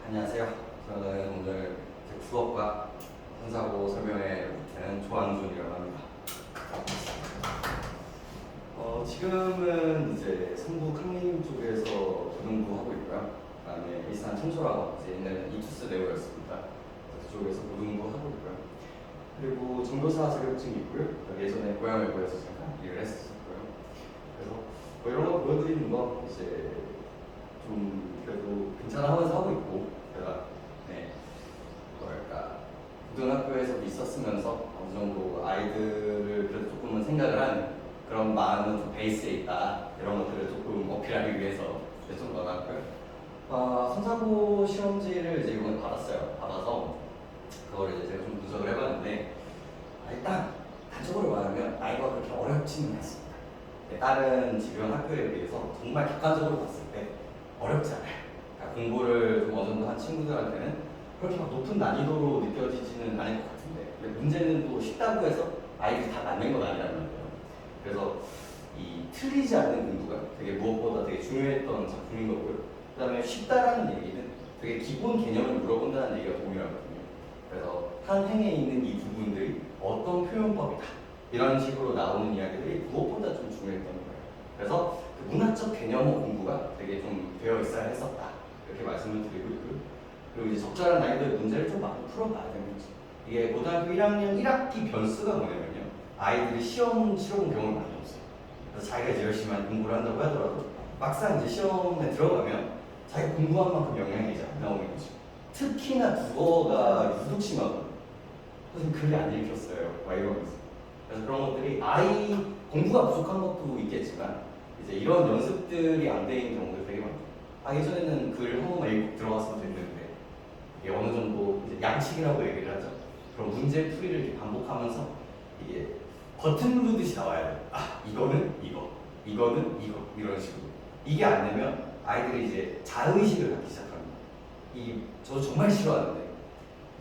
안녕하세요. 저는 오늘 국어과 혼사고 설명회 맡은 조한준이라고 합니다. 지금은 이제 성북 강림 쪽에서 고등부 하고 있고요. 그다음에 일산 청소라고 이제 옛날에 이투스 내고였습니다. 그쪽에서 고등부 하고 있고요. 그리고 전교사 자격증이 있고요. 예전에 고향을 보여서 잠깐 일을 했었고요. 그래서 뭐 이런 거 보여드리는 거 이제 좀 그래도 괜찮아 하면서 하고 있고, 제가 뭐랄까 고등학교에서도 있었으면서 어느 정도 아이들을 그래도 조금은 생각을 하는 그런 마음은 좀 베이스에 있다, 이런 것들을 조금 어필하기 위해서 좀 넣어놨고요. 성사고 시험지를 이제 이번에 받아서 그걸 이제 제가 좀 분석을 해봤는데, 일단 단적으로 말하면 나이가 그렇게 어렵지는 않습니다. 다른 주변 학교에 비해서 정말 객관적으로 봤을 때 어렵지 않아요. 그러니까 공부를 좀 어느 정도 한 친구들한테는 그렇게 막 높은 난이도로 느껴지지는 않을 것 같은데, 근데 문제는 또 쉽다고 해서 아이들이 다 맞는 건 아니라는 거예요. 그래서 이 틀리지 않는 공부가 되게 무엇보다 되게 중요했던 작품인 거고요. 그 다음에 쉽다라는 얘기는 되게 기본 개념을 물어본다는 얘기가 동일하거든요. 그래서 한 행에 있는 이 부분들이 어떤 표현법이다, 이런 식으로 나오는 이야기들이 무엇보다 좀 중요했던 거예요. 그래서 그 문학적 개념 공부가 되게 좀 되어 있어야 했었다, 이렇게 말씀을 드리고 있고요. 그리고 이제 적절한 난이도의 문제를 좀 많이 풀어봐야 되는 거죠. 이게 고등학교 1학년 1학기 변수가 뭐냐면요, 아이들이 시험 치러본 경험이 많이 없어요. 그래서 자기가 이제 열심히 많이 공부를 한다고 하더라도 막상 이제 시험에 들어가면 자기가 공부한 만큼 영향이 이제 안 나오는 거죠. 특히나 국어가 유독 심하거든요. 선생님 글이 안 읽혔어요, 막 이러면서. 그래서 그런 것들이 아이 공부가 부족한 것도 있겠지만 이제 이런 연습들이 안 돼 있는 경우도 되게 많아요. 예전에는 글 한 번만 읽고 들어갔으면 됐는데, 이게 어느 정도 이제 양식이라고 얘기를 하죠. 그런 문제 풀이를 이렇게 반복하면서 이게 버튼 누르듯이 나와야 돼요. 이거는 이거, 이거는 이거, 이런 식으로. 이게 안 되면 아이들이 이제 자의식을 갖기 시작합니다. 저 정말 싫어하는데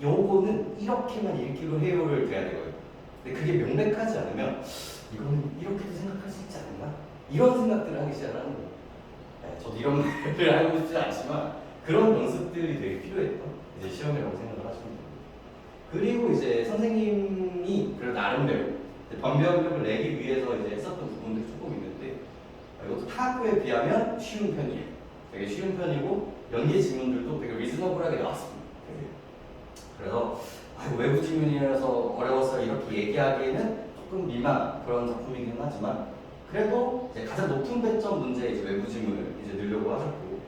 요거는 이렇게만 읽기로 해요를 돼야 되거든요. 근데 그게 명백하지 않으면 이거는 이렇게도 생각할 수 있지 않나? 이런 생각들을 하기 시작하는 거예요. 저도 이런 말을 하고 싶지 않지만 그런 연습들이 되게 필요했던 이제 시험이라고 생각을 하시면 됩니다. 그리고 이제 선생님이 그래도 나름대로 변별력을 내기 위해서 이제 했었던 부분들이 조금 있는데, 이것도 타 학교에 비하면 쉬운 편이에요. 되게 쉬운 편이고 연계 지문들도 되게 리즈너블하게 나왔습니다. 그래서 외부 지문이라서 어려워서 이렇게 얘기하기에는 조금 민망한 그런 작품이긴 하지만, 그래도 이제 가장 높은 배점 문제 이제 외부 지문을 이제 넣으려고 하셨고,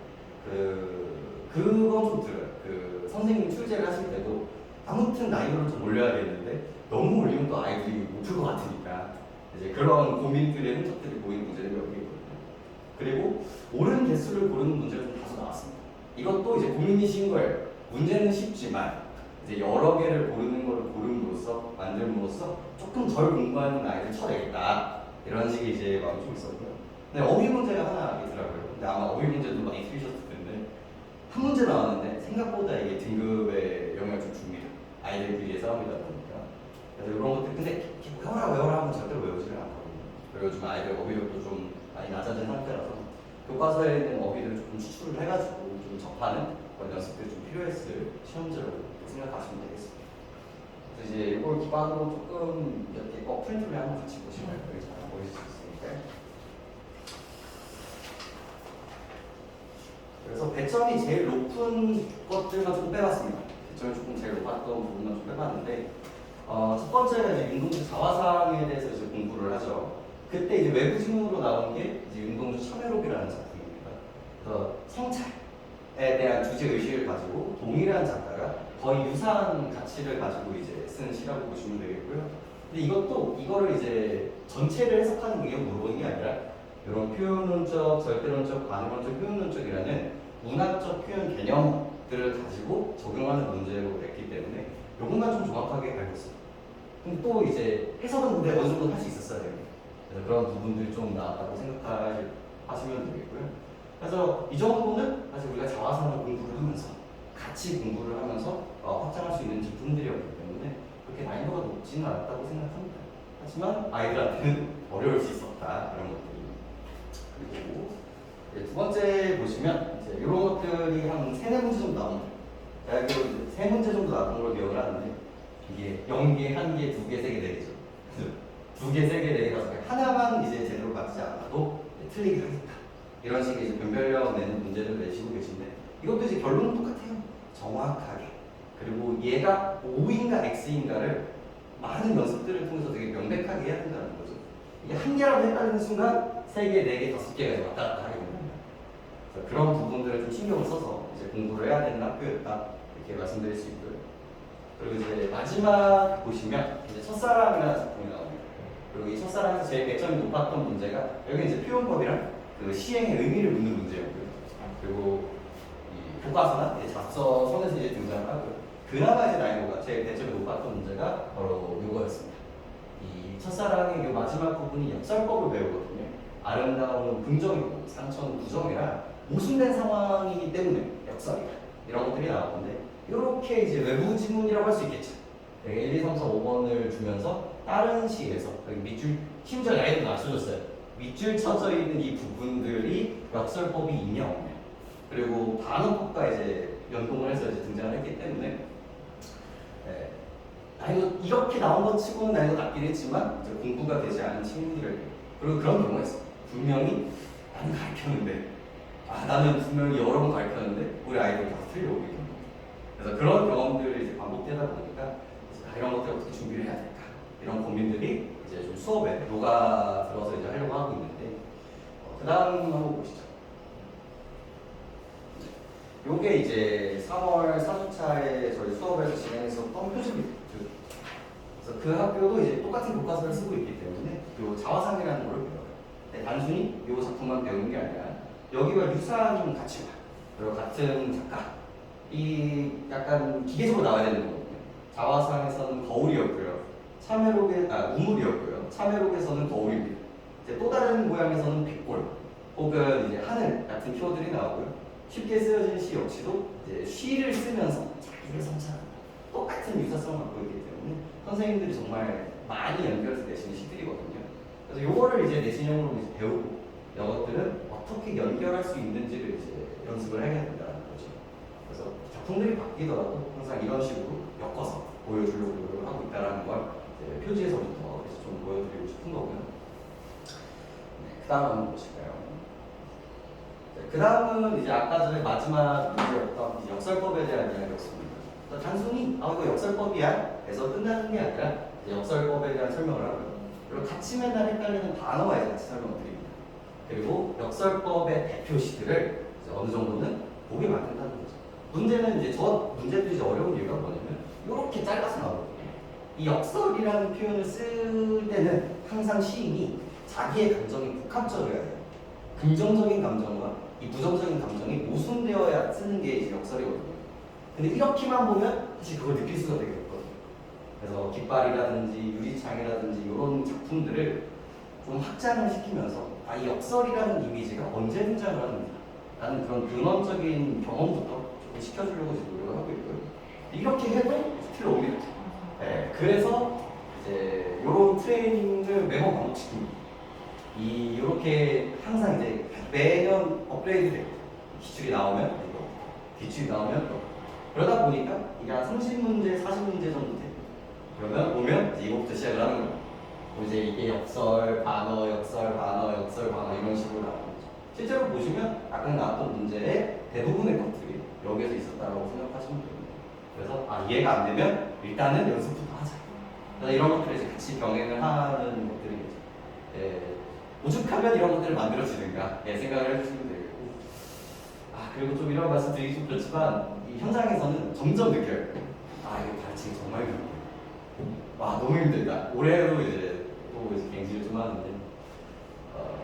그건 좀 들어요. 선생님 출제를 하실 때도 아무튼 난이도를 좀 올려야겠는데 너무 올리면 또 아이들이 못 풀 것 같으니까 이제 그런 고민들의 흔적들이 보이는 문제들이 여기 있거든요. 그리고 옳은 개수를 고르는 문제가 좀 다소 나왔습니다. 이것도 이제 고민이 쉬운 거예요. 문제는 쉽지만 이제 여러 개를 고르는 걸 고름으로써 만들므로써 조금 덜 공부하는 아이들 쳐내겠다, 이런 식의 이제 마음이 좀 있었고요. 근데 어휘 문제가 하나 있더라고요. 근데 아마 어휘 문제도 많이 들으셨을 텐데, 한 문제 나왔는데 생각보다 이게 등급에 영향을 좀 줍니다. 아이들끼리의 싸움이다 보니까. 그래서 이런 것들, 근데 외워라 하면 절대로 외우지를 않거든요. 그리고 요즘 아이들 어휘력도 좀 많이 낮아진 상태라서 교과서에 있는 어휘들을 조금 추출을 해가지고 좀 접하는 그런 연습들이 좀 필요했을 시험지라고 생각하시면 되겠습니다. 그래서 이제 이걸 기반으로 조금 이렇게 프린트를 한번 같이 보시면 여기 잘 보이실 수 있으니까. 그래서 배점이 제일 높은 것들만 좀 빼봤습니다. 배점이 조금 제일 높았던 부분만 좀 빼봤는데, 첫 번째가 이제 윤동주 자화상에 대해서 이제 공부를 하죠. 그때 이제 외부 지문으로 나온 게 이제 윤동주 참회록이라는 작품입니다. 그래서 성찰에 대한 주제 의식을 가지고 동일한 작가가 거의 유사한 가치를 가지고 이제 쓴 시라고 보시면 되겠고요. 근데 이거를 이제 전체를 해석하는 게 물어보는 게 아니라 이런 표현론적, 절대론적, 관용론적, 표현론적이라는 문학적 표현 개념들을 가지고 적용하는 문제로 냈기 때문에 이것만 좀 정확하게 알고 있어요. 근데 또 이제 해석은 근데 어느 정도 할 수 있었어야 돼요. 그래서 그런 부분들이 좀 나왔다고 생각하시면 되겠고요. 그래서 이 정도는 사실 우리가 자화상을 공부를 하면서 같이 공부를 하면서 확장할 수 있는 제품들이었기 때문에 그렇게 난이도가 높지는 않았다고 생각합니다. 하지만 아이들한테는 어려울 수 있었다, 이런 것들이. 그리고 두 번째 보시면 이제 이런 것들이 한 3-4문제 정도 나옵니다. 대학교 세 문제 정도 나왔던 걸 기억을 하는데 이게 0개, 1개, 2개, 3개, 4개죠. 2개, 3개, 4개, 5개 하나만 이제 제대로 맞지 않아도 틀리게 하겠다. 이런 식의 이제 변별력 내는 문제를 내시고 계신데 이것도 이제 결론은 똑같아요. 정확하게. 그리고 얘가 O인가 X인가를 많은 연습들을 통해서 되게 명백하게 해야 된다는 거죠. 이게 한 개라도 헷갈리는 순간 3개, 4개, 5개가 왔다 갔다 하게 됩니다. 그래서 그런 부분들을 좀 신경을 써서 이제 공부를 해야 되는 학교였다. 이렇게 말씀드릴 수 있고요. 그리고 이제 마지막 보시면 이제 첫사랑이라는 작품이 나옵니다. 그리고 이 첫사랑에서 제일 배점이 높았던 문제가 여기 이제 표현법이랑 그 시행의 의미를 묻는 문제였고요. 그리고 이 교과서나 이제 잡서 선에서 이제 등장하고요. 그나마 이제 난이도가 제일 배점이 높았던 문제가 바로 이거였습니다. 이 첫사랑의 이 마지막 부분이 역설법을 배우거든요. 아름다움은 긍정이고 상처는 부정이라 모순된 상황이기 때문에 역설이다. 이런 것들이 나오는데 이렇게 이제 외부 지문이라고 할 수 있겠죠. 1, 2, 3, 4, 5번을 주면서 다른 시에서 여기 밑줄 심지어 나이도 낮춰줬어요. 밑줄 쳐져 있는 이 부분들이 역설법이 있냐 없냐. 그리고 단어법과 이제 연동을 해서 이제 등장을 했기 때문에 난이도 이렇게 나온 것 치고는 난이도 낮긴 했지만 이제 공부가 되지 않은 친구들에게 그리고 그런 경우가 있어. 분명히 나는 가르쳤는데 나는 분명히 여러 번 가르쳤는데 우리 아이들 다 틀려오게 됩니다. 그래서 그런 경험들이 이제 반복되다 보니까 이런 것들 어떻게 준비를 해야 될까 이런 고민들이 이제 좀 수업에 녹아 들어서 이제 하려고 하고 있는데 그 다음 한번 보시죠. 요게 이제 3월 4주차에 저희 수업에서 진행했었던 표준입니다. 그래서 그 학교도 이제 똑같은 교과서를 쓰고 있기 때문에 요 자화상이라는 걸 배워요. 단순히 요 작품만 배우는 게 아니라 여기와 유사한 가치관 그리고 같은 작가 이 약간 기계적으로 나와야 되는 거거든요. 자화상에서는 거울이었고요. 우물이었고요. 참외록에서는 거울입니다. 이제 또 다른 모양에서는 백골 혹은 이제 하늘 같은 키워드들이 나오고요. 쉽게 쓰여진 시 역시도 이제 쉬를 쓰면서 자기를 성찰한다. 똑같은 유사성을 갖고 있기 때문에 선생님들이 정말 많이 연결해서 내시는 시들이거든요. 그래서 요거를 이제 내신형으로 이제 배우고 이것들은 어떻게 연결할 수 있는지를 이제 연습을 해야 된다는 거죠. 그래서 작품들이 바뀌더라도 항상 이런 식으로 엮어서 보여주려고 노력을 하고 있다는 걸 이제 표지에서부터 이제 좀 보여드리고 싶은 거고요. 그 다음 한번 보실까요? 그 다음은 이제 아까 전에 마지막 문제였던 역설법에 대한 이야기였습니다. 단순히 이거 역설법이야 해서 끝나는 게 아니라 역설법에 대한 설명을 하고요. 그리고 같이 맨날 헷갈리는 단어와 이제 같이 설명을 드립니다. 그리고 역설법의 대표시들을 이제 어느 정도는 보게 만든다는 거죠. 문제는 이제 문제도 이제 어려운 이유가 뭐냐면 이렇게 짧아서 나오거든요. 이 역설이라는 표현을 쓸 때는 항상 시인이 자기의 감정이 복합적이어야 돼요. 긍정적인 감정과 이 부정적인 감정이 모순되어야 쓰는 게 이제 역설이거든요. 근데 이렇게만 보면 사실 그걸 느낄 수가 되게 없거든요. 그래서 깃발이라든지 유리창이라든지 이런 작품들을 좀 확장을 시키면서 이 역설이라는 이미지가 언제 등장을 하는가 라는 그런 근원적인 경험부터 조금 시켜주려고 노력을 하고 있고요. 이렇게 해도 틀려옵니다. 그래서 이제 이런 트레이닝을 매번 반복시킵니다. 이렇게 항상 이제 매년 업그레이드 돼요. 기출이 나오면 이거, 기출이 나오면 또. 그러다 보니까 이게 한 30문제, 40문제 정도 돼요. 그러면 오면 이제 이거부터 시작을 하는 거예요. 이제 이게 역설, 반어, 역설, 반어, 역설, 반어 이런 식으로 나오는 거죠. 실제로 보시면 아까 나왔던 문제의 대부분의 것들이 여기에서 있었다고 생각하시면 됩니다. 그래서 이해가 안 되면 일단은 연습부터 하자. 이런 것들을 이제 같이 병행을 하는 것들이겠죠. 오죽하면 이런 것들을 만들어지는가 생각을 해주시면 되겠고 그리고 좀 이런 말씀 드리기 좀 그렇지만 이 현장에서는 점점 느껴요. 이거 가르치기 정말 힘들다. 너무 힘들다. 올해로 이제 또 이제 갱신을 좀 하는데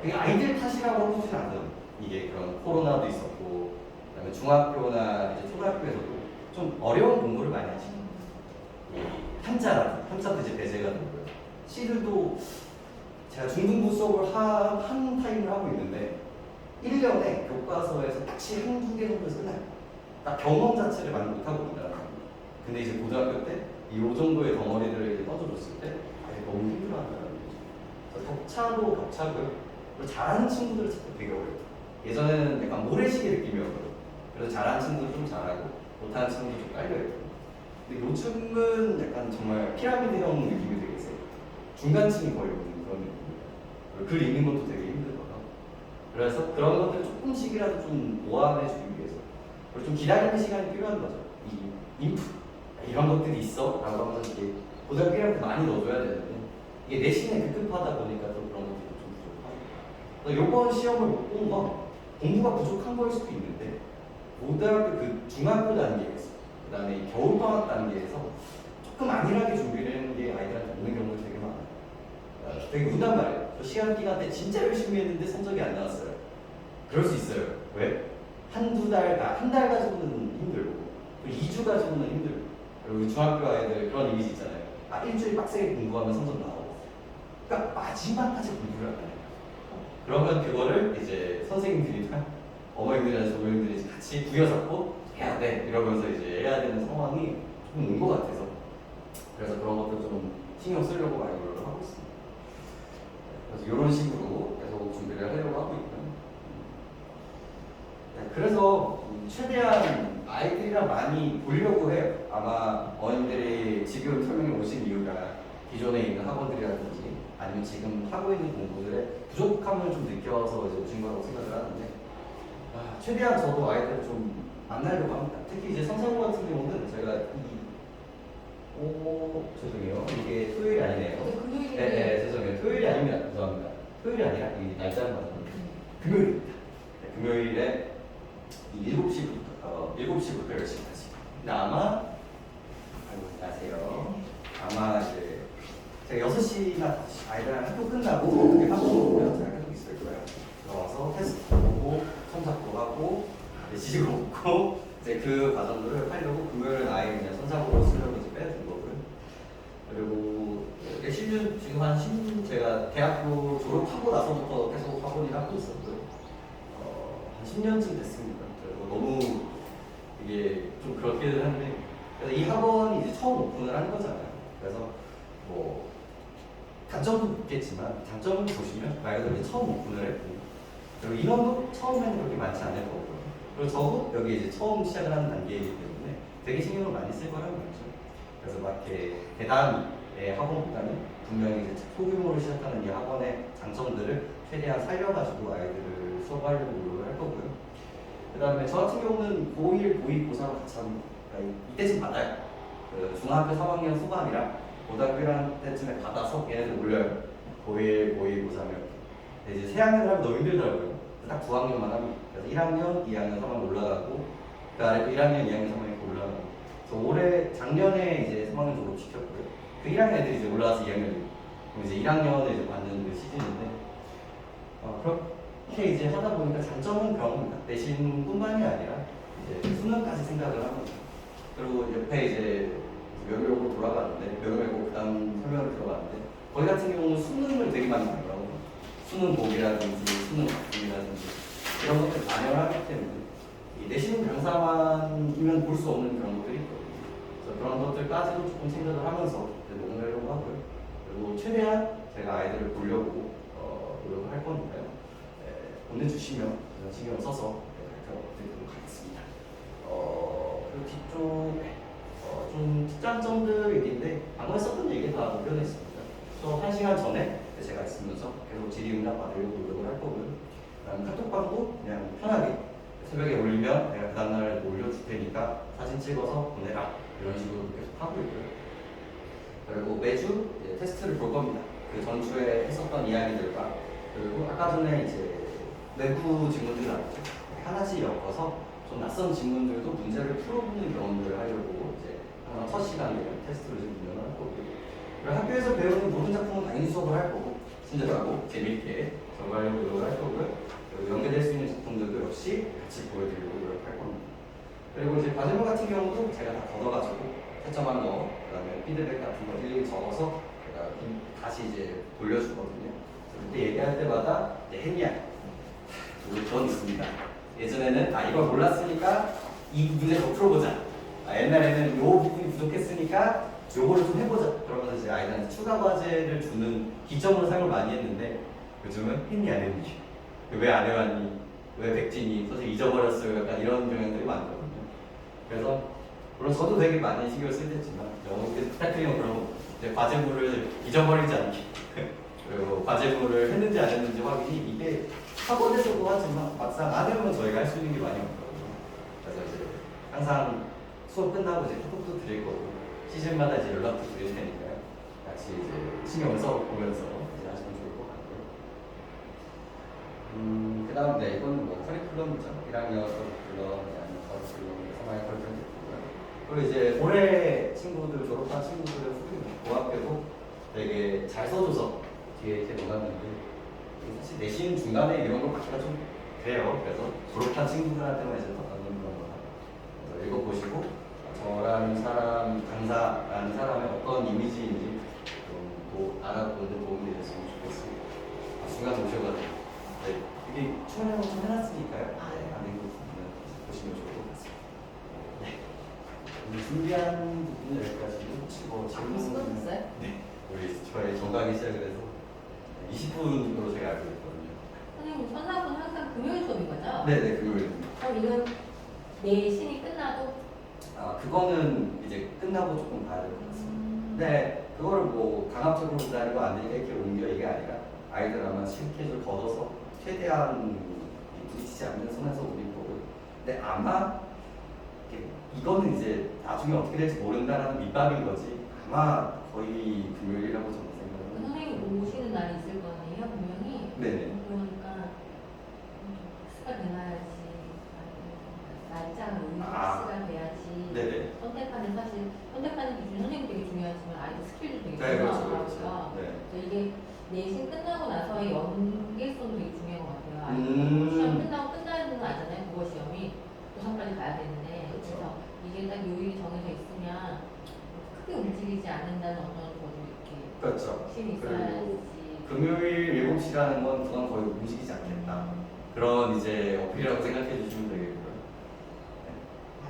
그게 아이들 탓이라고 하지는 않거든요. 이게 그런 코로나도 있었고 그다음에 중학교나 이제 초등학교에서도 좀 어려운 공부를 많이 하시죠. 한자도 이제 배제가 되고요. 시들도 제가 중등부 수업을 한 타임을 하고 있는데 1년에 교과서에서 딱 시 한두 개 정도에서 끝나요. 딱 경험 자체를 많이 못하고 있다는 겁니다. 근데 이제 고등학교 때 이 정도의 덩어리들을 이제 떠줘줬을 때 너무 힘들어한다는 거죠. 격차도 격차고요. 그리고 잘하는 친구들을 찾기 되게 어려워요. 예전에는 약간 모래시계 느낌이었거든요. 그래서 잘하는 친구들 좀 잘하고 못하는 층도 좀 깔려있고. 근데 요즘은 약간 정말 피라미드형 느낌이 되게 세요. 중간층이 거의 없는 그런 느낌이에요. 글 읽는 것도 되게 힘들거나. 그래서 그런 것들을 조금씩이라도 좀 보완해주기 위해서 그리고 좀 기다리는 시간이 필요한 거죠. 이 인풋 이런 것들이 있어 라고 하면서 이게 고등학교한테 많이 넣어줘야 되는데 이게 내신에 급급하다 보니까 또 그런 것들이 좀 부족하고 이번 시험을 못 본 건 공부가 부족한 거일 수도 있는데 고등학교 그 중학교 단계에서 그 다음에 겨울방학 단계에서 조금 안일하게 준비를 했는 게 아이들한테 오는 경우가 되게 많아요. 되게 운단 말이에요. 저 시험 기간 때 진짜 열심히 했는데 성적이 안 나왔어요. 그럴 수 있어요. 왜? 한두 달, 한 달 가지고는 힘들고, 또 2주 가지고는 힘들고, 그리고 중학교 아이들 그런 이미지 있잖아요. 일주일 빡세게 공부하면 성적 나오고, 그러니까 마지막까지 공부를 안 해요. 그러면 그거를 이제 선생님들이나 어머님들이나 조부모님들이 같이 부여잡고 해야 돼 이러면서 이제 해야 되는 상황이 좀 온 것 같아서 그래서 그런 것들 좀 신경 쓰려고 많이 노력을 하고 있습니다. 그래서 이런 식으로 계속 준비를 하려고 하고 있고요. 그래서 최대한 아이들이랑 많이 보려고 해요. 아마 어머님들이 지금 설명해 오신 이유가 기존에 있는 학원들이라든지 아니면 지금 하고 있는 공부들의 부족함을 좀 느껴서 이제 오신 거라고 생각을 하는데 최대한 저도 아이들을 좀 만나려고 합니다. 특히 이제 성사고 같은 경우는 저희가 죄송해요. 이게 토요일이 아니네요. 금요일에. 네, 죄송해요. 토요일이 아닙니다. 죄송합니다. 토요일이 아니라 이 날짜는 맞습니다. 금요일입니다. 네, 금요일에 7시부터 10시까지. 근데 아마 안녕하세요. 아마 이제 제가 6시나 아이들 학교 끝나고 어떻게 하고 오면 제가 계속 있을 거예요. 들어와서 테스트 보고 손잡고 하고 지지고 먹고 이제 그 과정들을 하려고 금요일 아예 그냥 손잡고 쓰려고 이제 빼준 거고요. 그리고 실은 지금 제가 대학교 졸업하고 나서부터 계속 학원을 하고 있었고요. 한 10년쯤 됐습니다. 그리고 너무 이게 좀 그렇기는 한데 그래서 이 학원이 이제 처음 오픈을 한 거잖아요. 그래서 뭐 단점도 있겠지만 장점을 보시면 말 그대로 처음 오픈을 했고 그리고 인원도 처음에는 그렇게 많지 않을 거고요. 그리고 저도 여기 이제 처음 시작을 하는 단계이기 때문에 되게 신경을 많이 쓸 거라고 봤죠. 그래서 막 이렇게 대단의 학원보다는 분명히 이제 소규모로 시작하는 이 학원의 장점들을 최대한 살려가지고 아이들을 수업하려고 노력을 할 거고요. 그 다음에 저 같은 경우는 고1, 고2, 고3을 같이 합니다. 그러니까 이때쯤 받아요. 그 중학교 3학년 후반이랑 고등학교 1학년 때쯤에 받아서 얘네들 올려요. 고1, 고2, 고3 이렇게. 이제 새학년을 하면 너무 힘들더라고요. 딱 9학년만 합니다. 그래서 1학년, 2학년, 3학년 올라가고 그 아래 1학년, 2학년, 3학년 이렇게 올라가고 그래서 작년에 이제 3학년 졸업시켰고요. 그 1학년 애들이 이제 올라와서 2학년이고 그럼 이제 1학년을 이제 받는 그 시즌인데 그렇게 이제 하다 보니까 장점은 그런 내신뿐만이 아니라 이제 수능까지 생각을 합니다. 그리고 옆에 이제 면역으로 돌아가는데 면역고 그다음 설명을 들어가는데 거기 같은 경우는 수능을 되게 많이 반영하고 수능 보기라든지 수능 작품이라든지 이런 것들을 반영을 하기 때문에 이 내신 강사만이면 볼 수 없는 그런 것들이 있거든요. 그래서 그런 것들까지도 조금 생각을 하면서 녹음하려고 하고요. 그리고 최대한 제가 아이들을 보려고 노력을 할 거니까요. 보내주시면 신경 써서 발표드리도록 하겠습니다. 그리고 뒤쪽에 좀 특장점들인데 방금 썼던 얘기 다 녹여냈습니다. 수업 1시간 전에 제가 있으면서 계속 질의응답 받으려고 노력을 할 거고요. 그다음 카톡방도 그냥 편하게 새벽에 올리면 내가 그 다음날 올려줄 테니까 사진 찍어서 보내라 이런 식으로 계속 하고 있고요. 그리고 매주 테스트를 볼 겁니다. 그 전주에 했었던 이야기들과 그리고 아까 전에 이제 내부 질문들 나왔죠. 하나씩 엮어서 좀 낯선 질문들도 문제를 풀어보는 경험들을 하려고 이제 항상 첫 시간에 테스트를 좀 운영을 할 거고요. 그리고 학교에서 배우는 모든 작품은 당연히 수업을 할 거고 친절하고 재미있게 적응하려고 노력을 할 거고요. 그리고 연계될 수 있는 작품들도 역시 같이 보여드리려고 노력할 겁니다. 그리고 이제 과제물 같은 경우도 제가 다 걷어가지고 채점한 거, 그다음에 피드백 같은 거 일일이 적어서 제가 다시 이제 돌려주거든요. 그때 얘기할 때마다 했냐? 그건 있습니다. 예전에는 이걸 몰랐으니까 이 문제 더 풀어보자. 옛날에는 요 부분이 부족했으니까 요거를 좀 해보자. 그러면서 이제 아이들한테 추가 과제를 주는 기점으로 사용을 많이 했는데 요즘은 했니 안 했니? 왜 안 해왔니? 왜 백진이? 솔직히 잊어버렸어요. 약간 이런 경향들이 많거든요. 그래서 물론 저도 되게 많이 신경을 쓸 때지만 영어에 부탁드리면 그럼 이제 과제물을 잊어버리지 않게 그리고 과제물을 했는지 안 했는지 확인이 이게 학원에서도 하지만 막상 안 해보면 저희가 할 수 있는 게 많이 없거든요. 그래서 이제 항상 수업 끝나고 이제 톡톡도 드릴 거고 시즌마다 이제 연락도 드릴 테니까요. 같이 이제 신경을 써보면서 이제 하시면 좋을 것 같고요. 그 다음 네 이거는 뭐 커리큘럼이죠. 1학년 커리큘럼, 2학년 커리큘럼, 3학년 커리큘럼 있고요. 그리고 이제 올해 친구들 졸업한 친구들의 후기 고학교도 되게 잘 써줘서 뒤에 이렇게 놓았는데 사실 내신 중간에 이런 걸 받기가 좀 그래요. 그래서 졸업한 친구들한테만 이제 더 넣는 그런 거다. 그래서 읽어보시고 저라는 사람, 강사라는 사람의 어떤 이미지인지 좀 알아보는 데 도움이 됐으면 좋겠습니다. 중간에 오셔가지고 네, 이게 촬영을 좀 해놨으니까요. 네, 안된 부분은 보시면 좋을 것 같습니다. 네. 준비한 부분은 여기까지고 혹시 뭐 질문? 네. 우리 저희 정강이 시작을 해서 20분으로 제가 알고 있거든요. 선생님, 선사분 항상 금요일 수업인 거죠? 네네, 금요일. 그럼 이건 내신이 끝나도? 아, 그거는 이제 끝나고 조금 봐야 될 것 같습니다. 네, 그거를 뭐 강압적으로 기다리고 안 되니까 이렇게 옮겨 이게 아니라 아이들 아마 스케줄 걷어서 최대한 부딪히지 않는 선에서 우리 보고. 근데 아마 이거는 이제 나중에 어떻게 될지 모른다라는 밑밥인 거지. 아마 거의 금요일이라고 저는 생각합니다. 선생님 오시는 날이 있을 거 아니에요, 분명히? 네네. 그러니까 박스가 되나야지, 날짜가 오는 아. 박스가 돼야지. 네네. 선택하는 사실 선택하는 기준이 선생님 되게 중요하지만 아이들 스킬도 되게 네, 그렇죠, 중요하더라고요. 그렇죠. 네. 그래서 이게 내신 끝나고 나서의 연계성도 되게 중요한 것 같아요. 아이들 시험 끝나고 끝나는 건 아잖아요. 국어 시험이 고3까지 가야 되는데 그렇죠. 그래서 이게 딱 요일이 정해져 있으면 크게 움직이지 않는다는 어떤 거도 이렇게 그렇죠. 확신이 그리고 있어야지. 금요일 7시라는 건 그건 거의 움직이지 않겠다. 그런 이제 어필이라고 생각해 주시면 되겠고요.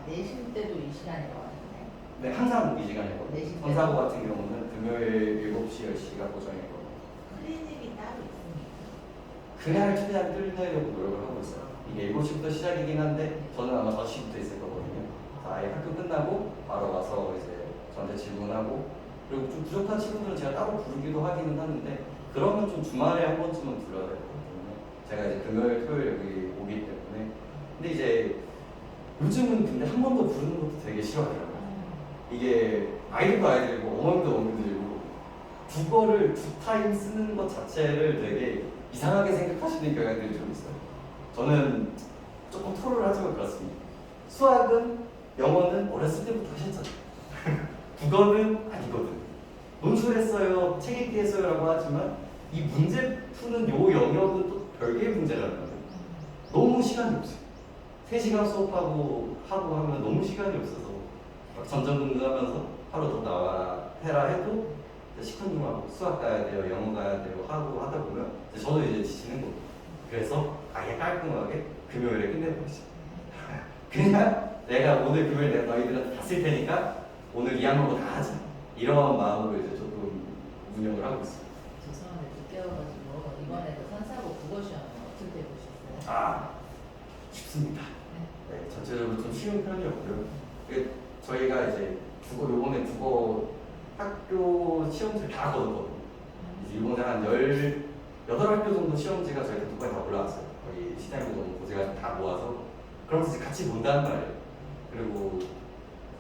내신 때도 이 시간이라고 하는데. 네, 항상 이 시간이거든요. 내신 때. 선사고 같은 경우는 금요일 7시, 10시가 고정이거든요. 클리닉이 따로 있습니까? 그날 최대한 뚫으려고 노력을 하고 있어요. 이게 7시부터 시작이긴 한데 저는 아마 5시부터 있을 거거든요. 아예 학교 끝나고 바로 와서 이제 저한테 질문하고 그리고 좀 부족한 친구들은 제가 따로 부르기도 하기는 하는데 그러면 좀 주말에 한 번쯤은 불러야 될 거거든요. 제가 이제 금요일, 토요일 여기 오기 때문에 근데 이제 요즘은 근데 한 번 더 부르는 것도 되게 싫어하더라고요. 이게 아이들도 아이들이고 어머님도 어머님들이고 국어를 2타임 쓰는 것 자체를 되게 이상하게 생각하시는 경향들이 좀 있어요. 저는 조금 토로를 하지만 그렇습니다. 수학은 영어는 어렸을 때부터 하셨잖아요. 국어는 아니거든. 논술했어요, 책 읽기 했어요 라고 하지만 이 문제 푸는 요 영역은 또 별개의 문제라는 거예요. 너무 시간이 없어요. 3시간 수업하고 하면 너무 시간이 없어서 막 전전긍긍하면서 하루 더 나와라 해라 해도 시큰둥하고 수학 가야 돼요, 영어 가야 돼요 하고 하다 보면 저도 이제 지치는 거예요. 그래서 아예 깔끔하게 금요일에 끝내버리죠. 그냥 내가 오늘 금요일 내가 너희들한테 다 쓸 테니까 오늘 2학년도 다 하자. 이런 마음으로 이제 조금 운영을 하고 있어요. 죄송한데 늦게와가지고 이번에도 선사고 국어 시험은 어떻게 보셨어요? 아, 쉽습니다. 네, 전체적으로 좀 쉬운 편이었고요. 저희가 이제 요번에 국어 학교 시험지를 다 걷었거든요. 이제 이번에 한 18학교 정도 시험지가 저희 독과에 다 올라왔어요. 거의 시장님도 너무 고생하셔서 다 모아서 그러면서 이제 같이 본다는 말이에요. 그리고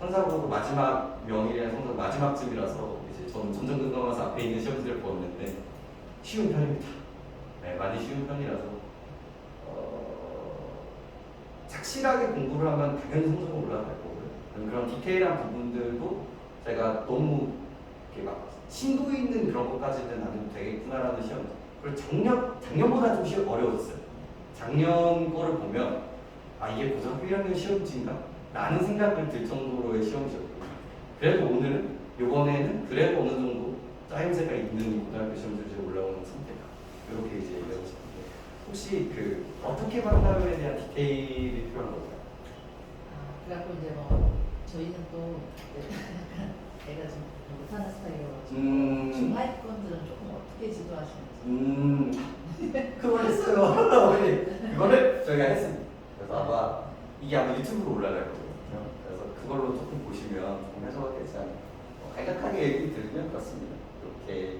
선사고 마지막 명일이랑 선사고 마지막쯤이라서 이제 저는 전전긍긍하면서 앞에 있는 시험지를 보았는데 쉬운 편입니다. 네, 많이 쉬운 편이라서 착실하게 공부를 하면 당연히 성적은 올라갈 거고요. 그런 디테일한 부분들도 제가 너무 이렇게 막 심도 있는 그런 것까지는 안 해도 되겠구나라는 시험. 그리고 작년보다 좀 어려웠어요. 작년 거를 보면 아 이게 고등학교 1학년 시험지인가? 라는 생각을 들 정도로의 시험지였거든요. 그래도 오늘은 요번에는 그래도 어느 정도 짜임새가 있는 고등학교 시험지에 올라오는 상태다. 이렇게 이제 얘기하고 싶은데 혹시 그 어떻게 만나요에 대한 디테일이 필요한 걸까요? 그래갖고 이제 뭐 저희는 또 애가 좀 못하는 스타일이어가지고 중하위권들은 조금 어떻게 지도하시는지. 그걸 했어요. 그거를 저희가 했습니다. 그래서 아마 이게 아마 유튜브로 올라갈 거거든요. 그래서 그걸로 조금 보시면 보시면 좀 해소가 되지 않을까. 간략하게 얘기 드리면 그렇습니다. 이렇게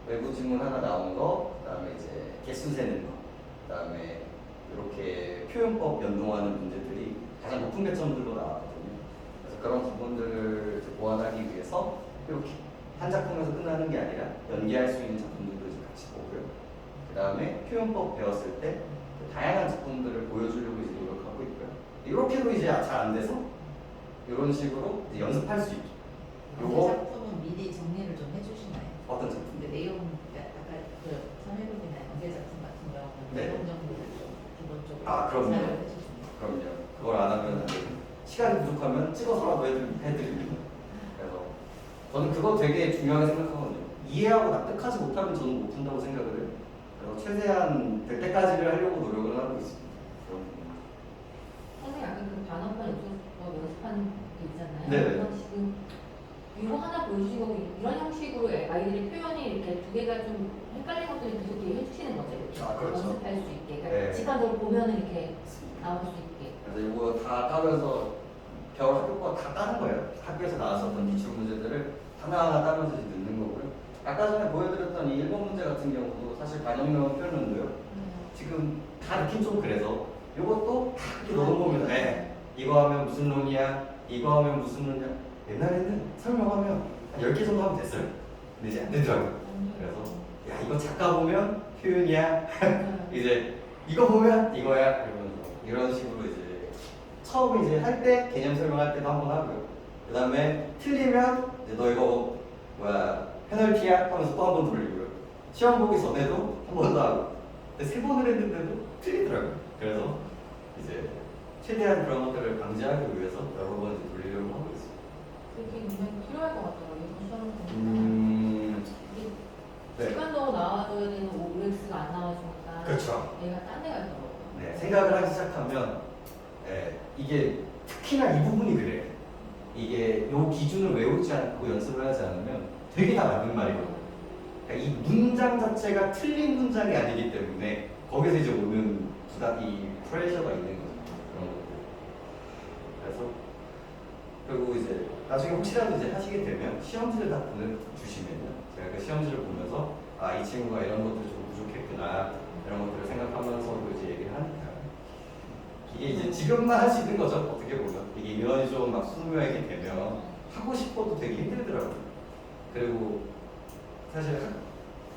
외부 지문 하나 나온 거, 그다음에 이제 개수 세는 거, 그다음에 이렇게 표현법 연동하는 문제들이 가장 높은 배점들로 나왔거든요. 그래서 그런 부분들을 이제 보완하기 위해서 이렇게 한 작품에서 끝나는 게 아니라 연계할 수 있는 작품들도 이제 같이 보고요. 그다음에 표현법 배웠을 때 다양한 작품들을 보여주려고 이제 노력하고 있고요. 이렇게도 이제 잘 안 돼서 이런 식으로 이제 연습할 수 있죠. 연재 요거 작품은 미리 정리를 좀 해주시나요? 어떤 작품? 근데 내용 아까 그 참여극이나 연재 작품 같은 경우는 네. 내용 정리를 좀 기본적으로 아, 그럼요. 자료를 해주시나요? 그럼요. 그걸 안 하면 안 되고 시간이 부족하면 찍어서라도 해드립니다. 그래서 저는 그거 되게 중요하게 생각하거든요. 이해하고 납득하지 못하면 저는 못 푼다고 생각을 해요. 그래서 최대한 될 때까지를 하려고 노력을 하고 있습니다. 그런 부분. 선생님 아까 그 반언판 연습하는 게 있잖아요. 네네. 그건 지금 이거 하나 보여주신 거고 이런 형식으로 아이들이 표현이 이렇게 두 개가 좀 헷갈린 것들이 계속 이렇게 해주시는 거죠. 이렇게 아, 그렇죠. 연습할 수 있게. 그러니까 네. 직관적으로 보면은 이렇게 나올 수 있게. 그래서 이거 다 따면서 겨울 학교 거 다 따는 거예요. 학교에서 나왔었던 기출 문제들을 하나하나 따면서 이제 넣는 거고요. 아까 전에 보여드렸던 이 1번 문제 같은 경우도 사실 반영명 표현인데요. 지금 다 느낌 좀 그래서 이것도 다 이렇게 넣은 겁니다. 네. 이거 하면 무슨 론이야? 이거 하면 무슨 론이야? 옛날에는 설명하면 한 10개 정도 하면 됐어요. 근데 이제 안 되더라고요. 그래서 야 이거 작가 보면 표현이야. 이제 이거 보면 이거야. 이러면서 이런 식으로 이제 처음에 이제 할 때 개념 설명할 때도 한번 하고요. 그 다음에 틀리면 이제 너 이거 뭐야 페널티야 하면서 또 한 번 돌리고요. 시험 보기 전에도 한 번 더 하고. 근데 3번을 했는데도 틀리더라고요. 그래서 이제 최대한 그런 것들을 방지하기 위해서 여러 번 이제 돌리려고 하고 있습니다. 그게 굉장히 필요할 것 같더라고요. 이번 시험을 보니까. 이게 네. 직관적으로 나와줘야 되는 OX가 안 나와주니까 그렇죠. 얘가 딴 데 가더라고요. 네, 생각을 하기 시작하면 이게 특히나 이 부분이 그래요. 이게 요 기준을 외우지 않고 연습을 하지 않으면 되게 다 맞는 말이거든요. 그러니까 이 문장 자체가 틀린 문장이 아니기 때문에 거기서 이제 오는 부담, 이 프레셔가 있는 거죠. 그런 것들. 그래서 그리고 이제 나중에 혹시라도 이제 하시게 되면 시험지를 다 보내주시면요. 제가 그 시험지를 보면서 아, 이 친구가 이런 것들이 좀 부족했구나 이런 것들을 생각하면서도 이제 얘기를 하니까 이게 이제 지금만 할 수 있는 거죠. 어떻게 보면 이게 인원이 좀 막 20명이 되면 하고 싶어도 되게 힘들더라고요. 그리고 사실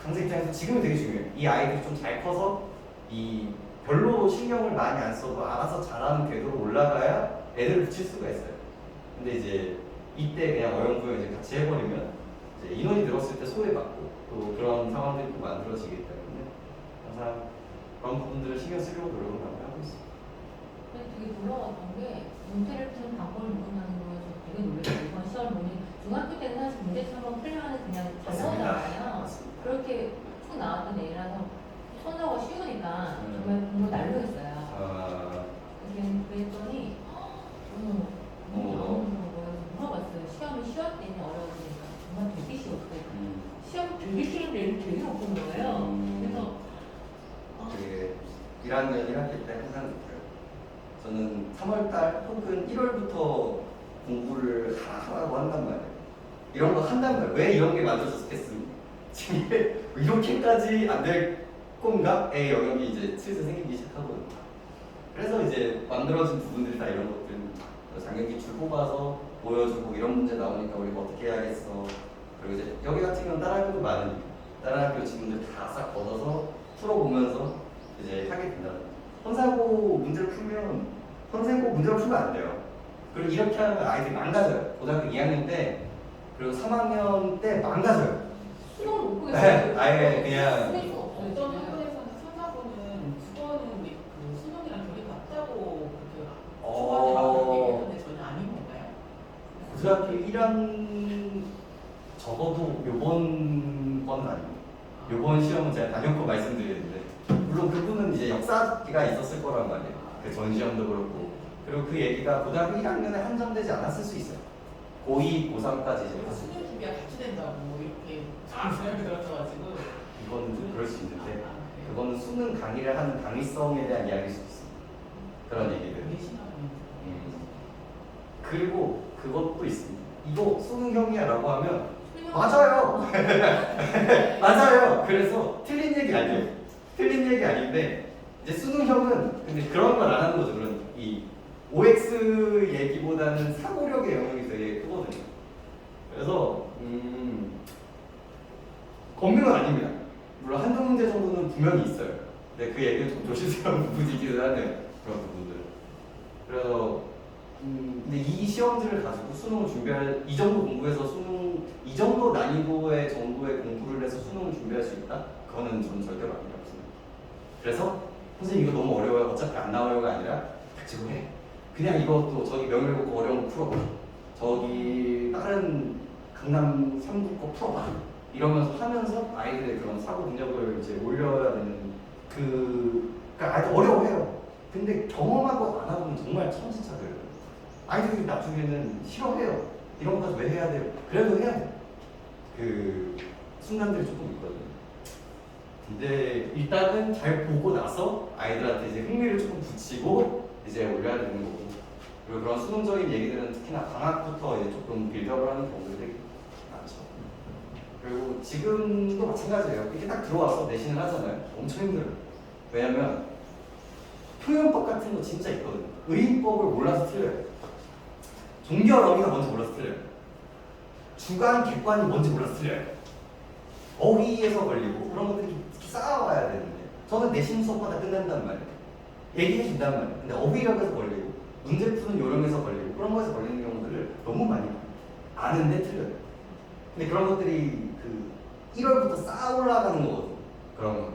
강사 입장에서 지금은 되게 중요해요. 이 아이들이 좀 잘 커서 이 별로 신경을 많이 안 써도 알아서 잘하는 궤도로 올라가야 애들을 붙일 수가 있어요. 근데 이제 이때 그냥 어영부영 이제 같이 해버리면 이제 인원이 늘었을 때 소외받고 또 그런 상황들이 또 만들어지기 때문에 항상 그런 부분들을 신경 쓰려고 노력을 많이 하고 있습니다. 근데 되게 놀라웠던 게 문제를 푸는 방법을 모른다는 거에서 되게 놀랐어요. 이번 시험 보니 중학교 때는 사실 문제처럼 풀려면 그냥 잘 나오잖아요. 맞습니다. 그렇게 쭉 나왔던 애라서 손자가 쉬우니까 정말 공부 날로했어요. 그랬더니 너무 물어봤어요. 시험이 쉬웠대니 어려웠으니까 정말 되게 쉬웠대. 시험 되게 쉬운데 이렇게 되게 높은 거예요. 그래서 되게 1학년 1학기 때 항상 느껴요. 저는 3월달 혹은 1월부터 공부를 하라고 한단 말이에요. 이런 거 한단 말이에요. 왜 이런 게 만들어졌겠습니까? 지금 이게 이렇게까지 안 될 건가?의 영역이 이제 슬슬 생기기 시작하거든요. 그래서 이제 만들어진 부분들이 다 이런 것들, 장경기출 뽑아서 보여주고 이런 문제 나오니까 우리가 어떻게 해야겠어. 그리고 이제 여기 같은 경우는 다른 학교도 많으니까 다른 학교 친구들 다 싹 걷어서 풀어보면서 이제 하게 된다. 선사고 문제를 풀면 선생고 문제를 풀면 안 돼요. 그리고 이렇게 하면 아이들이 망가져요. 고등학교 2학년 때 그리고 3학년 때 망가져요. 수능을 못 보겠어요. 네, 아예 그냥 수능이 없어요. 어떤 학교에서는 선사고는 국어는 그 수능이랑 결이 같다고 그렇게 초반에 얘기했는데 전혀 아닌 건가요? 고등학교 1학 적어도 요번 거는 아닙니다. 요번 시험은 제가 단연코 말씀드리는데 물론 그분은 이제 역사가 있었을 거란 말이에요. 그 전 시험도 그렇고 그리고 그 얘기가 고등학교 1학년에 한정되지 않았을 수 있어요. 고2, 고3까지 이제 그리고 수능 준비가 같이 된다고 이렇게 생각이 들었어가지고 이거는 좀 그럴 수 있는데 그래요? 그거는 수능 강의를 하는 강의성에 대한 이야기일 수도 있습니다. 그런 얘기들. 되게 심하군요. 그리고 그것도 있습니다. 이거 수능형이야라고 하면 수능 맞아요. 맞아요. 그래서 틀린 얘기 아니에요. 틀린 얘기 아닌데 이제 수능형은 근데 그런 걸 안 하는 거죠. 그런 이 OX 얘기보다는 사고력의 영역이 되게 크거든요. 그래서 검증은 아닙니다. 물론 한두 문제 정도는 분명히 있어요. 근데 그 얘기는 좀 조심스러운 부분이기도 하네요. 그런 부분들. 그래서 근데 이 시험들을 가지고 수능을 준비할 이 정도 공부해서 수능 이 정도 난이도의 정도의 공부를 해서 수능을 준비할 수 있다? 그거는 저는 절대로 아니라고 생각해요. 그래서 선생님 이거 너무 어려워요. 어차피 안 나와요가 아니라 닥치고 해. 그냥 이것도 저기 명일고 어려운 거 풀어봐. 저기 다른 강남 3부 거 풀어봐. 이러면서 하면서 아이들의 그런 사고 능력을 이제 올려야 되는 그러니까 아이들 어려워해요. 근데 경험하고 안 하고는 정말 천지차별이에요. 아이들이 나중에는 싫어해요. 이런 것까지 왜 해야 돼요? 그래도 해야 돼요. 그 순간들이 조금 있거든요. 근데 일단은 잘 보고 나서 아이들한테 이제 흥미를 조금 붙이고 이제 올려야 되는 거고. 그리고 그런 수능적인 얘기들은 특히나 방학부터 이제 조금 빌드업을 하는 경우들이 많죠. 그리고 지금도 마찬가지예요. 이렇게 딱 들어와서 내신을 하잖아요. 엄청 힘들어요. 왜냐면 표현법 같은 거 진짜 있거든요. 의인법을 몰라서 틀려요. 종결 어미가 뭔지 몰라서 틀려요. 주관, 객관이 뭔지 몰라서 틀려요. 어휘에서 걸리고 그런 것들이 쌓아와야 되는데 저는 내신 수업하다 끝난단 말이에요. 얘기해 준단 말이에요. 근데 어휘력에서 걸리고 문제 푸는 요령에서 걸리고 그런 거에서 걸리는 경우들을 너무 많이 봐요. 아는데 틀려요. 근데 그런 것들이 그 1월부터 쌓아 올라가는 거거든요. 그런 거.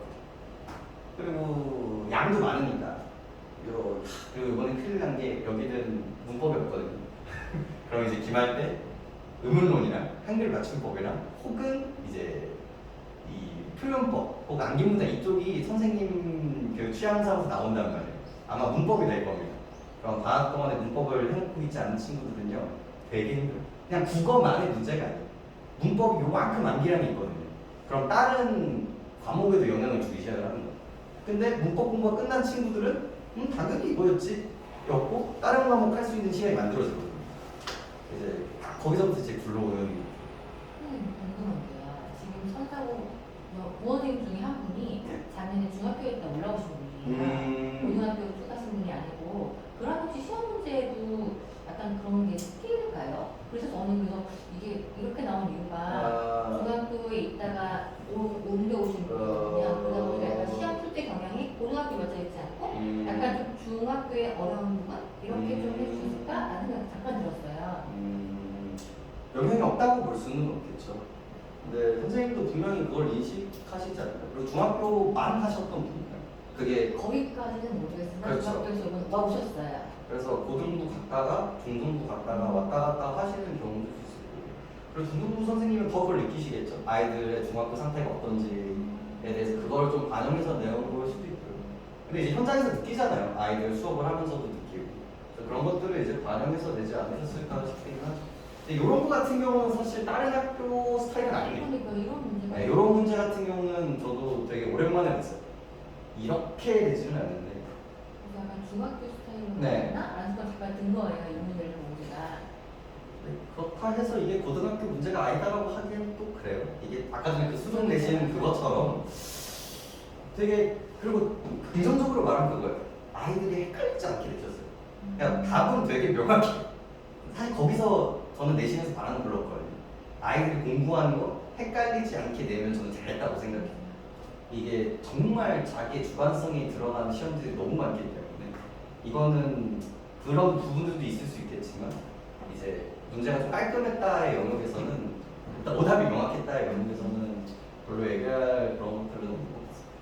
그리고 양도 많으니까. 그리고 이번에 큰일 난 게 여기는 문법이 없거든요. 그럼 이제 기말 때 의문론이랑 한글 맞춤법이랑 혹은 이제 이 표현법 혹은 암기문자 이쪽이 선생님 그 취향상에서 나온단 말이에요. 아마 문법이 될 겁니다. 그럼 방학 동안에 문법을 해놓고 있지 않은 친구들은요 되게 힘들어요. 그냥 국어만의 문제가 아니에요. 문법이 요만큼 암기량이 있거든요. 그럼 다른 과목에도 영향을 주기 시작을 하는 거예요. 근데 문법 공부가 끝난 친구들은 당연히 이거였지 였고 다른 과목 할 수 있는 시간이 만들어지거든요. 이제 거기서부터 이제 굴러오는 궁금한 게요. 지금 선사고 부모님 중에 한 분이 작년에 중학교에 있다 올라오신 분이에요. 고등학교 쭉 가신 분이 아니고 그럼 혹시 시험 문제도 약간 그런 게 스킬일까요? 그래서 저는 그래서 이게 이렇게 나온 이유가 중학교에 있다가 옮겨오신 분이냐 그러다 보니까 약간 시험 출제 경향이 고등학교 맞아 있지 않고 약간 좀 중학교의 어려운 부분 이렇게 좀 해주실까라는 생각이 잠깐 들었어요. 영향이 없다고 볼 수는 없겠죠. 근데 선생님도 분명히 그걸 인식하시지 않나요? 그리고 중학교만 하셨던 분인가요? 그게 거기까지는 모르겠으나 그렇죠. 중학교에서 이번 와보셨어요. 그래서 고등부 갔다가 중등부 갔다가 왔다 갔다 하시는 경우도 있을 거예요. 그리고 중등부 선생님은 더 그걸 느끼시겠죠. 아이들의 중학교 상태가 어떤지에 대해서 그걸 좀 반영해서 내어볼 수도 있고요. 근데 이제 현장에서 느끼잖아요. 아이들 수업을 하면서도 느끼고. 그런 것들을 이제 반영해서 내지 않으셨을까 싶긴 하죠. 근데 이런 거 같은 경우는 사실 다른 학교 스타일은 아니에요. 그러니까 이런 문제가 네, 이런 문제 같은 경우는 저도 되게 오랜만에 봤어요. 이렇게 되지는 않는데. 약간 중학교 스타일로 네. 하나? 라는 걸 잠깐 든 거예요. 이 문제를 보고 제가. 그렇다 해서 이게 고등학교 문제가 아니다라고 하기엔 또 그래요. 이게 아까 전에 그 수능 내신 그것처럼 되게 그리고 긍정적으로 말하면 그거예요. 아이들이 헷갈리지 않게 되셨어요. 그냥 답은 되게 명확해. 사실 거기서 저는 내신에서 바라는 걸로 없거든요. 아이들이 공부하는 거 헷갈리지 않게 내면 저는 잘했다고 생각해요. 이게 정말 자기의 주관성이 드러나는 시험들이 너무 많기 때문에 이거는 그런 부분들도 있을 수 있겠지만 이제 문제가 좀 깔끔했다의 영역에서는 일단 오답이 명확했다의 영역에서는 별로 얘기할 그런 것들은 없는 것 같습니다.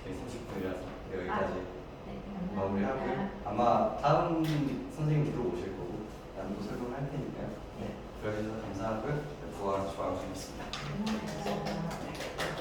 저희 30분이라서 여기까지 네, 마무리하고요. 아마 다음 선생님 들어오실 거고 남도 설명할 테니까요. 네, 들어주셔서 감사하고요. 부활 좋아하시겠습니다. 감사합니다.